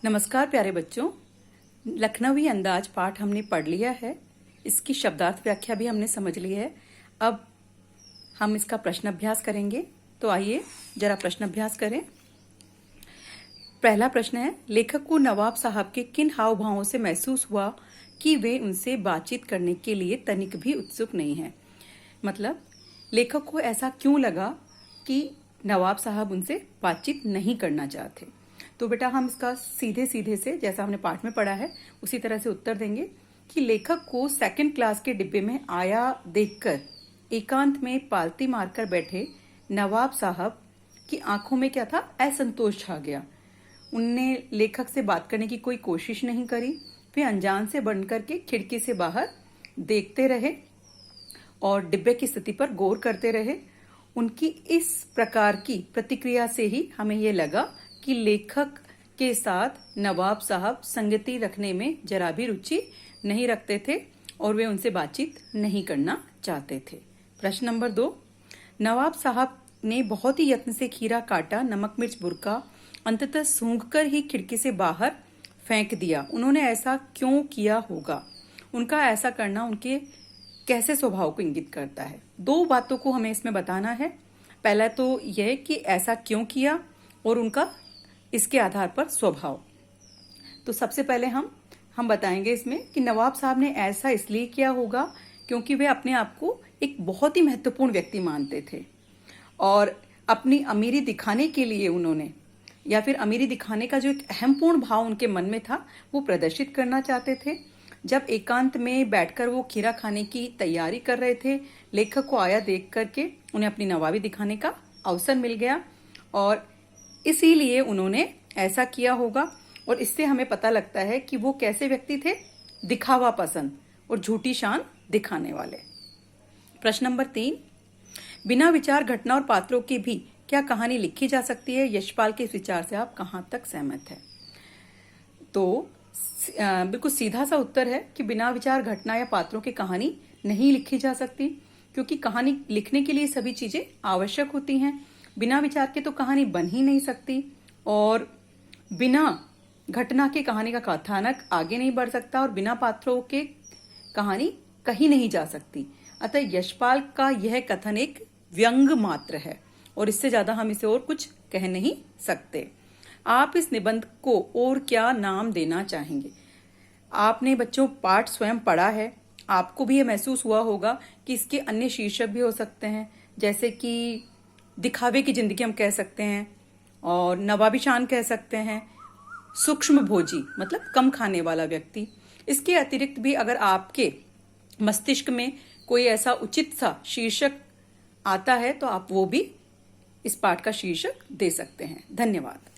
नमस्कार प्यारे बच्चों। लखनवी अंदाज पाठ हमने पढ़ लिया है। इसकी शब्दार्थ व्याख्या भी हमने समझ ली है। अब हम इसका प्रश्न अभ्यास करेंगे। तो आइए जरा प्रश्न अभ्यास करें। पहला प्रश्न है, लेखक को नवाब साहब के किन हाव भावों से महसूस हुआ कि वे उनसे बातचीत करने के लिए तनिक भी उत्सुक नहीं है। मतलब लेखक को ऐसा क्यों लगा कि नवाब साहब उनसे बातचीत नहीं करना चाहते। तो बेटा हम इसका सीधे सीधे से, जैसा हमने पाठ में पढ़ा है उसी तरह से उत्तर देंगे कि लेखक को सेकंड क्लास के डिब्बे में आया देखकर एकांत में पालती मारकर बैठे नवाब साहब की आंखों में क्या था, असंतोष छा गया। उनने लेखक से बात करने की कोई कोशिश नहीं करी। वे अनजान से बनकर के खिड़की से बाहर देखते रहे और डिब्बे की स्थिति पर गौर करते रहे। उनकी इस प्रकार की प्रतिक्रिया से ही हमें ये लगा कि लेखक के साथ नवाब साहब संगति रखने में जरा भी रुचि नहीं रखते थे और वे उनसे बातचीत नहीं करना चाहते थे। प्रश्न नंबर 2, नवाब साहब ने बहुत ही यत्न से खीरा काटा, नमक मिर्च बुरका, अंततः सूंघकर ही खिड़की से बाहर फेंक दिया। उन्होंने ऐसा क्यों किया होगा? उनका ऐसा करना उनके कैसे स्वभाव को इंगित करता है? दो बातों को हमें इसमें बताना है। पहला तो यह कि ऐसा क्यों किया और उनका इसके आधार पर स्वभाव। तो सबसे पहले हम बताएंगे इसमें कि नवाब साहब ने ऐसा इसलिए किया होगा क्योंकि वे अपने आप को एक बहुत ही महत्वपूर्ण व्यक्ति मानते थे और अपनी अमीरी दिखाने के लिए उन्होंने, या फिर अमीरी दिखाने का जो एक अहमपूर्ण भाव उनके मन में था वो प्रदर्शित करना चाहते थे। जब एकांत में बैठकर वो खीरा खाने की तैयारी कर रहे थे, लेखक को आया देख करके उन्हें अपनी नवाबी दिखाने का अवसर मिल गया और इसीलिए उन्होंने ऐसा किया होगा। और इससे हमें पता लगता है कि वो कैसे व्यक्ति थे, दिखावा पसंद और झूठी शान दिखाने वाले। प्रश्न नंबर 3, बिना विचार घटना और पात्रों की भी क्या कहानी लिखी जा सकती है? यशपाल के इस विचार से आप कहां तक सहमत हैं? तो बिल्कुल सीधा सा उत्तर है कि बिना विचार घटना या पात्रों की कहानी नहीं लिखी जा सकती, क्योंकि कहानी लिखने के लिए सभी चीजें आवश्यक होती हैं। बिना विचार के तो कहानी बन ही नहीं सकती और बिना घटना के कहानी का कथानक आगे नहीं बढ़ सकता और बिना पात्रों के कहानी कहीं नहीं जा सकती। अतः यशपाल का यह कथन एक व्यंग मात्र है और इससे ज्यादा हम इसे और कुछ कह नहीं सकते। आप इस निबंध को और क्या नाम देना चाहेंगे? आपने बच्चों पाठ स्वयं पढ़ा है, आपको भी यह महसूस हुआ होगा कि इसके अन्य शीर्षक भी हो सकते हैं, जैसे कि दिखावे की जिंदगी हम कह सकते हैं और नवाबी शान कह सकते हैं, सूक्ष्म भोजी मतलब कम खाने वाला व्यक्ति। इसके अतिरिक्त भी अगर आपके मस्तिष्क में कोई ऐसा उचित सा शीर्षक आता है तो आप वो भी इस पाठ का शीर्षक दे सकते हैं। धन्यवाद।